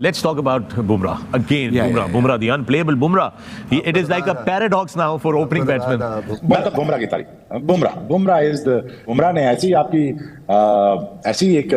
Let's talk about Bumrah again. Bumrah, the unplayable Bumrah. It is like a paradox now for opening batsmen. मतलब बुमराह की तारीफ बुमराह ने ऐसी आपकी ऐसी एक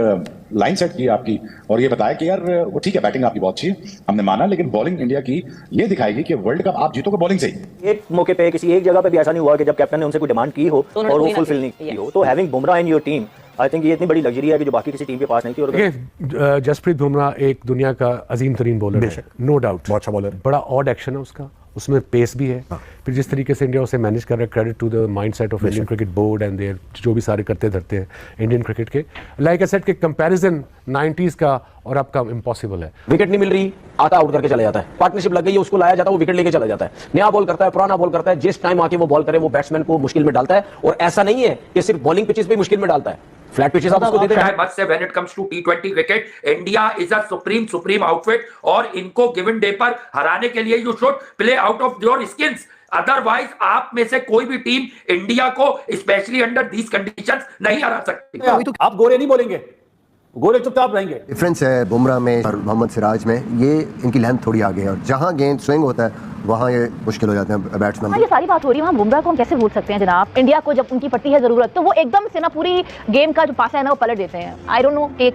लाइन सेट की आपकी और ये बताया कि यार वो ठीक है बैटिंग आपकी बहुत अच्छी है हमने माना लेकिन बॉलिंग इंडिया की ये दिखाएगी कि वर्ल्ड कप आप जीतोगे बॉलिंग से ही। एक मौके पे किसी एक जगह पे भी ऐसा नहीं हुआ कि जब कैप्टन ने उनसे कोई डिमांड की हो और वो फुलफिल नहीं की हो। तो having Bumrah in your team I think ये इतनी बड़ी लग्जरी है कि जो बाकी किसी टीम के पास नहीं थी। और जसप्रीत बुमराह एक दुनिया का अजीम तरीन बॉलर है, नो डाउट, बहुत अच्छा बॉलर, बड़ा ऑड एक्शन है उसका, उसमें पेस भी है। फिर जिस तरीके से इंडिया उसे मैनेज कर रहा है, credit to the mindset of Indian cricket board and their जो भी सारे करते धरते हैं इंडियन क्रिकेट के। लाइक आई सेड के कंपैरिजन 90s का और अब का इम्पॉसिबल है। विकेट नहीं मिल रही, आता आउट करके चला जाता है, पार्टनरशिप लग गई है उसको लाया जाता है, वो विकेट लेके चला जाता है, नया बॉल करता है, पुराना बॉल करता है, जिस टाइम आके वो बॉल करे वो बैट्समैन को मुश्किल में डालता है। और ऐसा नहीं है कि सिर्फ बॉलिंग पिचेस पे मुश्किल में डालता है, फ्लैट पिचेस आप उसको देते हैं। मच से when it comes to T20 cricket India is a supreme outfit और इनको गिवन डे पर हराने के लिए you should play out of your skills. Otherwise आप में से कोई भी टीम इंडिया को स्पेशली अंडर दीस कंडीशंस नहीं हरा सकती। अभी तो आप गोरे नहीं बोलेंगे, गोरे चुपचाप रहेंगे। डिफरेंस है बुमराह में और मोहम्मद सिराज में, ये इनकी लेंथ थोड़ी आगे है और जहां गेंद स्विंग होता है वहाँ ये मुश्किल हो जाते हैं बैट्समैन। ये सारी बात हो रही है, वहाँ बुमराह को हम कैसे भूल सकते हैं जनाब। इंडिया को जब उनकी पड़ती है जरूरत तो वो एकदम से ना पूरी गेम का जो पासा है ना वो पलट देते हैं। आई डोंट नो कि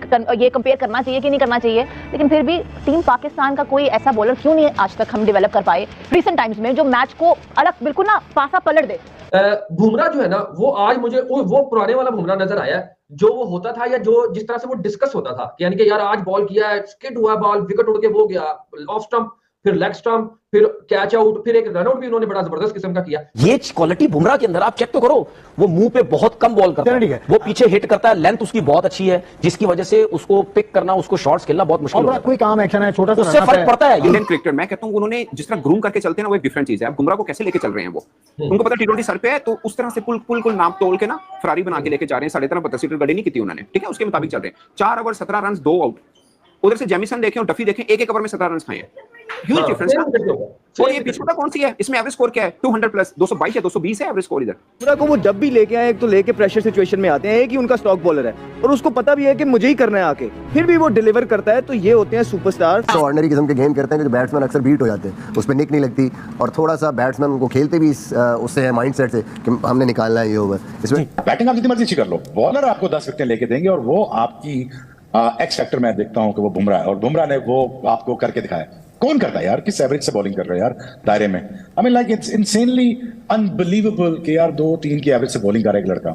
ये कंपेयर करना चाहिए कि नहीं करना चाहिए, लेकिन फिर भी टीम पाकिस्तान का कोई ऐसा बॉलर क्यों नहीं आज तक हम डेवलप कर पाए रिसेंट टाइम्स में जो मैच को अलग बिल्कुल ना पासा पलट दे। बुमराह जो है ना वो आज मुझे वो पुराने वाला बुमराह नजर आया जो वो होता था या जो जिस तरह से वो डिस्कस होता था, यानी कि यार आज बॉल किया है, स्किड हुआ बॉल, विकेट उड़ के वो गया ऑफ स्टंप, फिर लेग स्टंप, फिर कैच आउट, फिर एक रन आउट भी उन्होंने बड़ा जबरदस्त किस्म का किया। ये क्वालिटी बुमराह के अंदर आप चेक तो करो, वो मुंह पे बहुत कम बॉल करता है, वो पीछे हिट करता है, लेंथ उसकी बहुत अच्छी है जिसकी वजह से उसको पिक करना, उसको शॉट्स खेलना बहुत मुश्किल होता है। कोई काम एक्शन है छोटा सा, उससे फर्क पड़ता है। इंडियन क्रिकेटर मैं कहता हूं उन्होंने जिस तरह ग्रूम करके चलते हैं ना वो एक डिफरेंट चीज है। अब बुमराह को कैसे लेके चल रहे हैं वो, उनको पता T20 सर पे है तो उस तरह से कुल नाप तोल के ना फरारी बना के लेके जा रहे हैं। 13.5 सीटर गड्डी नहीं की थी उन्होंने, ठीक है, उसके मुताबिक चल रहे हैं। 4 ओवर 17 रन 2 आउट। उधर से जेमिसन देखें और डफी देखें, एक ओवर में 17 रन खाए हैं, ह्यूज डिफरेंस है। और ये पिच पता कौन सी है, इसमें एवरेज स्कोर क्या है 200 प्लस 222 या 220 है एवरेज स्कोर इधर। बुमराह को वो जब भी लेके आए एक तो लेके प्रेशर सिचुएशन में आते हैं, एक ही उनका स्टॉक बॉलर है और उसको पता भी है कि मुझे ही करना है आके, फिर भी वो डिलीवर करता है। तो ये होते हैं सुपरस्टार। तो ऑर्डिनरी किस्म के गेम करते हैं कि जो बैट्समैन अक्सर बीट हो जाते हैं, उस पर निक नहीं लगती और थोड़ा सा बैट्समैन उनको खेलते भी उससे है माइंडसेट से कि हमने निकालना है ये ओवर। इसमें बैटिंग आप जितनी मर्जी अच्छी कर लो, बॉलर आपको 10 विकेट लेके देंगे और वो आपकी एक्स फैक्टर मैं देखता हूं कि वो बुमराह है और बुमराह ने वो आपको करके दिखाया। कौन करता है यार, किस एवरेज से बॉलिंग कर रहे हैं यार दायरे में। I mean like it's insanely unbelievable कि यार 2-3 की एवरेज से बॉलिंग कर रहा है एक लड़का।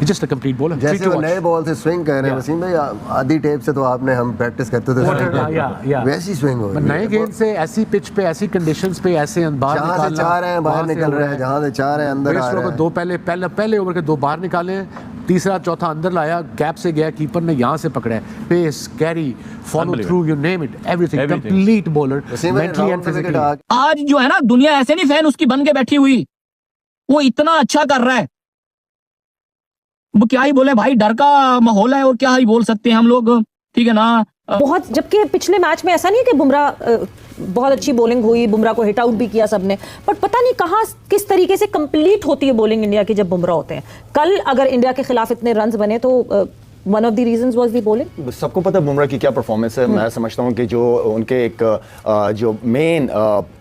Just a complete bowler. जैसे वो नए बॉल से स्विंग कर रहे हैं वसीम भाई, आधी टेप से तो आपने हम प्रैक्टिस करते थे वैसी स्विंग हो रही है। नए गेंद से ऐसी पिच पे ऐसी कंडीशंस पे ऐसे बाहर जहां से चाह रहे हैं बाहर निकल रहे हैं, जहां से चाह रहे हैं अंदर आ रहे हैं। दो पहले ओवर के 2 बाहर निकाले, तीसरा चौथा अंदर लाया, गैप से गया, कीपर ने यहां से पकड़ा है, pace, carry, follow through, you name it, everything, complete bowler mentally and physically. आज जो है ना दुनिया ऐसे नहीं फैन उसकी बन के बैठी हुई, वो इतना अच्छा कर रहा है, वो क्या ही बोले भाई, डर का माहौल है और क्या ही बोल सकते हैं हम लोग, ठीक है ना। बहुत, जबकि पिछले मैच में ऐसा नहीं है कि बुमराह बहुत अच्छी बॉलिंग हुई, बुमराह को हिट आउट भी किया सबने, बट पता नहीं कहाँ किस तरीके से कंप्लीट होती है बॉलिंग इंडिया की जब बुमराह होते हैं। कल अगर इंडिया के खिलाफ इतने रन्स बने तो one of the reasons was the bowling. सबको पता बुमराह की क्या परफॉर्मेंस है। मैं समझता हूँ कि जो उनके एक जो मेन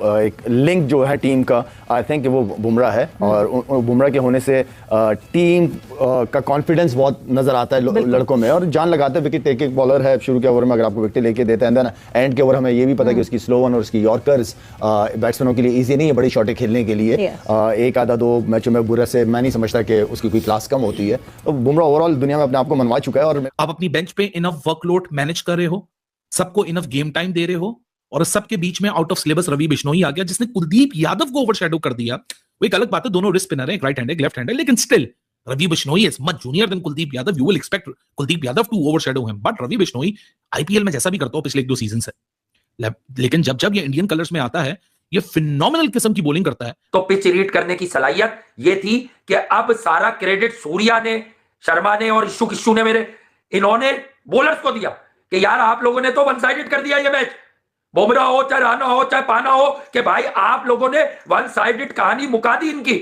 एक लिंक जो है टीम का, आई थिंक वो बुमराह है और बुमराह के होने से टीम का कॉन्फिडेंस बहुत नजर आता है लड़कों में और जान लगाते हैं। विकेट एक बॉलर है, शुरू के ओवर में अगर आपको विकेट लेके देते हैं देन एंड के ओवर हमें ये भी पता है कि उसकी स्लो वन और उसकी यॉर्कर्स बैट्समैनों के लिए ईजी नहीं है बड़ी शॉटें खेलने के लिए। एक आधा 2 मैचों में बुरा से मैं नहीं समझता कि उसकी कोई क्लास कम होती है। तो बुमराह ओवरऑल दुनिया में अपने आप को मनवा चुका है। और आप अपनी बेंच पे इनफ वर्कलोड मैनेज कर रहे हो, सबको इनफ गेम टाइम दे रहे हो और सबके बीच में out of syllabus Ravi Bishnoi आ गया जिसने कुलदीप यादव को ओवरशैडो कर दिया। वो एक अलग बात है, दोनों रिस्ट स्पिनर हैं, एक राइट हैंड एक लेफ्ट हैंड है, लेकिन still Ravi Bishnoi is much junior than Kuldeep Yadav. You will expect Kuldeep Yadav to overshadow him, but Ravi Bishnoi IPL में जैसा भी करता हो पिछले 1-2 सीजन से, लेकिन जब ये इंडियन कलर्स में आता है ये फिनोमिनल किस्म की बॉलिंग करता है। तो पिच रीड करने की सलाहियत ये थी कि अब सारा क्रेडिट सूर्या ने, शर्मा ने और इशू किशू ने इन्होंने बॉलर्स को दिया कि यार आप लोगों ने तो वन साइडेड कर दिया ये मैच, बुमराह हो चाहे राणा हो चाहे पाना हो, कि भाई आप लोगों ने वन साइडेड कहानी मुका दी इनकी,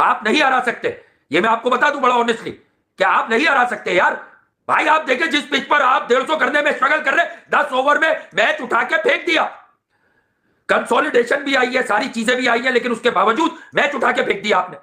आप नहीं हरा सकते। ये मैं आपको बता दूं बड़ा ऑनेस्टली कि आप नहीं हरा सकते यार। भाई आप देखें जिस पिच पर आप 150 करने में स्ट्रगल कर रहे, 10 ओवर में मैच उठा के फेंक दिया। कंसोलिडेशन भी आई है, सारी चीजें भी आई है, लेकिन उसके बावजूद मैच उठा के फेंक दिया आपने।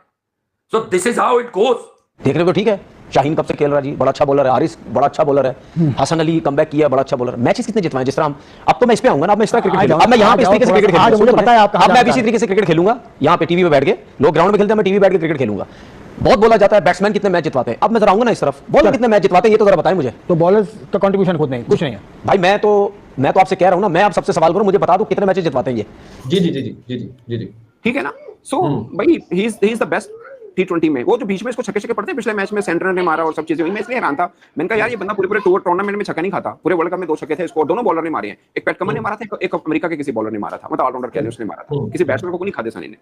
So this is how it goes. देख रहे हो ठीक है, शाहीन कब से खेल रहा है जी, बड़ा अच्छा बॉलर है, हारिस बड़ा अच्छा बॉलर है, हसन अली कमबैक किया, बड़ा अच्छा बॉलर। मैचेस कितने जितवाए जिस तरह हम, अब तो मैं इस पे आऊंगा ना, अब मैं इस तरह क्रिकेट खेलूंगा, अब मैं यहाँ पे इस तरीके से क्रिकेट खेलूंगा, मुझे पता है आपका, अब मैं इसी तरीके से क्रिकेट खेलूंगा, यहाँ पे टीवी पे बैठ के, लोग ग्राउंड में खेलते हैं, मैं टीवी बैठ के क्रिकेट खेलूंगा। बहुत बोला जाता है बैट्समैन कितने मैच जितवाते हैं, अब मैं जरा आऊंगा ना इस तरफ, बॉलर कितने मैच जितवाते हैं ये तो जरा बताएं मुझे। तो बॉलर्स का कंट्रीब्यूशन खुद नहीं, कुछ नहीं है भाई। मैं तो आपसे कह रहा हूं ना, मैं आप सबसे सवाल करूं, मुझे बता दो कितने मैचेस जितवाते हैं ये। जी जी जी जी जी जी जी जी ठीक है ना। सो भाई he is the best T20 में। वो जो बीच में इसको छक्के छक्के पड़ते हैं, पिछले मैच में सेंटर ने मारा और सब चीजें हुई, मैं इसलिए हैरान था। मैंने कहा यार ये बंदा पूरे टूर्नामेंट में छक्का नहीं खाता, पूरे वर्ल्ड कप में 2 छक्के थे इसको, दोनों बॉलर ने मारे हैं। एक पैट कमन ने मारा था, एक अमेरिका के किसी बॉलर ने मारा था, मतलब ऑलराउंडर कह उसने मारा था, किसी बैट्समैन को नहीं खादे सानी ने,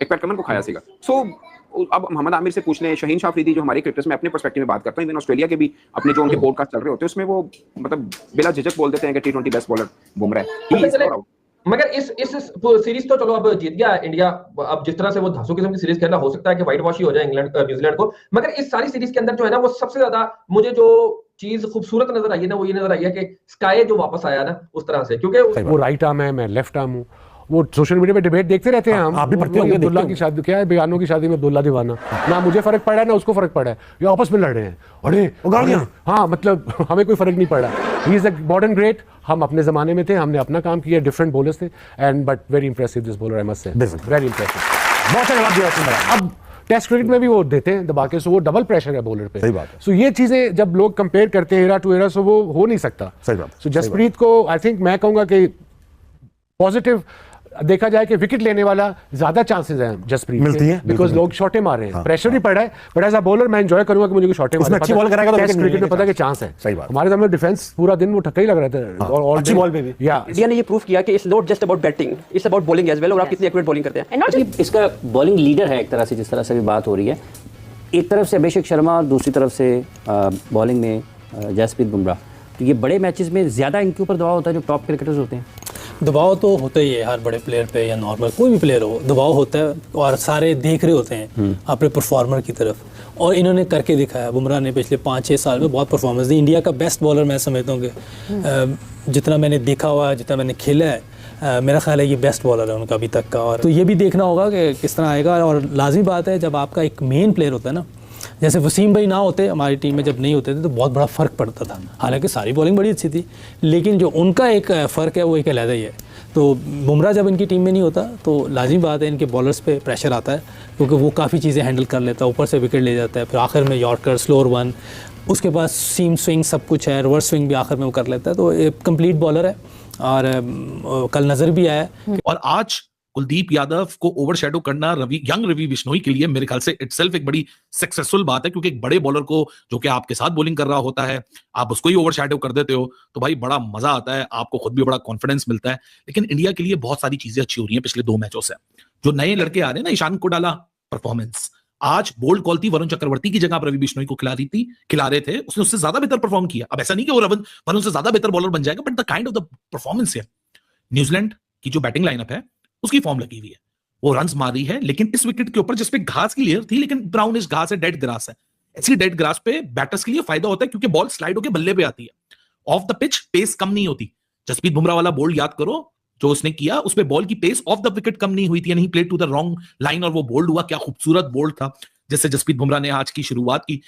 एक पैट कमन को खाया सीगा। सो अब मोहम्मद आमिर से पूछ लें, शहीन शाह अफरीदी, जो हमारे क्रिकेटर्स में अपने पर्सपेक्टिव में बात करता हूं, इवन ऑस्ट्रेलिया के भी अपने जो उनके पॉडकास्ट चल रहे होते हैं उसमें वो मतलब बिला झिझक बोल देते हैं कि T20 बेस्ट बॉलर बुमराह है। मगर इस सीरीज तो चलो अब जीत गया इंडिया। अब जिस तरह से वो धांसू किस्म की सीरीज खेलना, हो सकता है कि व्हाइट वॉश ही हो जाए इंग्लैंड न्यूजीलैंड को। मगर इस सारी सीरीज के अंदर जो है ना, वो सबसे ज्यादा मुझे जो चीज खूबसूरत नजर आई है ना, वो ये नजर आई है कि स्काई जो वापस आया ना उस तरह से, क्योंकि वो राइट आर्म है, मैं लेफ्ट आर्म हूँ। वो सोशल मीडिया पे डिबेट देखते रहते हैं हम, आप भी पढ़ते होंगे, अब्दुल्ला की शादी, क्या है बयानों की शादी में अब्दुल्ला दीवाना, ना मुझे फर्क पड़ा है ना उसको फर्क पड़ा है, ये आपस में लड़ रहे हैं। अरे हाँ, मतलब हमें कोई फर्क नहीं पड़ा। He is a modern great, हम अपने जमाने में थे, हमने अपना काम किया, डिफरेंट बॉलर्स थे, and but very impressive this bowler, I must say, very impressive. बहुत अच्छा जवाब दिया। अब टेस्ट क्रिकेट में भी वो देते हैं दबा के, सो वो डबल प्रेशर है बॉलर पे। सही बात है। सो ये चीजें जब लोग कंपेयर करते हैं एरा टू एरा, सो वो हो नहीं सकता। सही बात। सो जसप्रीत को आई थिंक मैं कहूंगा कि पॉजिटिव देखा जाए कि विकेट लेने वाला ज्यादा चांसेस हैं जसप्रीत मिलती है, बिकॉज लोग शॉटे मार रहे हैं, प्रेशर भी पड़ा है, बट एज अ बॉलर मैं एंजॉय करूंगा कि मुझे शॉटे मारे, अच्छी बॉल कराएगा तो क्रिकेट में पता है कि चांस है। सही बात। हमारे सामने डिफेंस पूरा दिन वो ठक्का ही लग रहा था, और अच्छी बॉल पे भी इंडिया ने ये प्रूव किया कि it's not just about batting, it's about bowling as well, और आप कितनी एक्यूरेट बॉलिंग करते हैं। इसका बॉलिंग लीडर है एक तरह से, जिस तरह से भी बात हो रही है, एक तरफ से अभिषेक शर्मा और दूसरी तरफ से बॉलिंग में जसप्रीत बुमराह। तो ये बड़े मैचेस में ज़्यादा इनके ऊपर दबाव होता है जो टॉप क्रिकेटर्स होते हैं। दबाव तो होता ही है, हर बड़े प्लेयर पे या नॉर्मल कोई भी प्लेयर हो, दबाव होता है, और सारे देख रहे होते हैं अपने परफॉर्मर की तरफ, और इन्होंने करके दिखाया। बुमराह ने पिछले 5-6 साल में बहुत परफॉर्मेंस दी, इंडिया का बेस्ट बॉलर मैं समझता हूँ कि जितना मैंने देखा हुआ है, जितना मैंने खेला है, मेरा ख्याल है ये बेस्ट बॉलर है उनका अभी तक का। और तो ये भी देखना होगा कि किस तरह आएगा, और लाजमी बात है जब आपका एक मेन प्लेयर होता है ना, जैसे वसीम भाई ना होते हमारी टीम में, जब नहीं होते थे तो बहुत बड़ा फ़र्क पड़ता था। हालांकि सारी बॉलिंग बड़ी अच्छी थी, लेकिन जो उनका एक फ़र्क है वो एक अलग ही है। तो बुमराह जब इनकी टीम में नहीं होता तो लाजिम बात है इनके बॉलर्स पे प्रेशर आता है, क्योंकि वो काफ़ी चीज़ें हैंडल कर लेता है, ऊपर से विकेट ले जाता है, फिर आखिर में यॉर्कर, स्लोअर वन, उसके पास सीम स्विंग सब कुछ है, रिवर्स स्विंग भी आखिर में वो कर लेता है। तो एक कंप्लीट बॉलर है, और कल नज़र भी आया। और आज कुलदीप यादव को ओवरशैडो करना यंग रवि बिश्नोई के लिए मेरे ख्याल से इटसेल्फ एक बड़ी सक्सेसफुल बात है, क्योंकि एक बड़े बॉलर को जो कि आपके साथ बॉलिंग कर रहा होता है, आप उसको ही ओवरशैडो कर देते हो तो भाई बड़ा मजा आता है, आपको खुद भी बड़ा कॉन्फिडेंस मिलता है। लेकिन इंडिया के लिए बहुत सारी चीजें अच्छी हो रही हैं पिछले 2 मैचों से। जो नए लड़के आ रहे हैं ना, ईशान को डाला परफॉर्मेंस, आज बोल्ड कॉल थी, वरुण चक्रवर्ती की जगह आप रवि बिश्नोई को खिला रहे थे, उसने उससे ज्यादा बेहतर परफॉर्म किया। अब ऐसा नहीं कि वो वरुण से ज्यादा बेहतर बॉलर बन जाएगा, but the kind of the performance है। न्यूजीलैंड की जो बैटिंग लाइनअप है उसकी फॉर्म लगी हुई है, वो रन्स मार रही है, लेकिन इस विकेट के ऊपर जिसपे घास की लेयर थी, लेकिन ब्राउनिश घास है, डेड ग्रास है। ऐसी डेड ग्रास पे बैटर्स के लिए फायदा होता है, क्योंकि बॉल स्लाइड होकर बल्ले पे आती है, ऑफ द पिच पेस कम नहीं होती। जसप्रीत बुमराह वाला बोल्ड याद करो जो उसने किया, उसमें बॉल की पेस ऑफ द विकेट कम नहीं हुई थी, नहीं played to the wrong line और वो बोल्ड हुआ। क्या खूबसूरत बोल्ड था जिससे जसप्रीत बुमराह ने आज की शुरुआत की।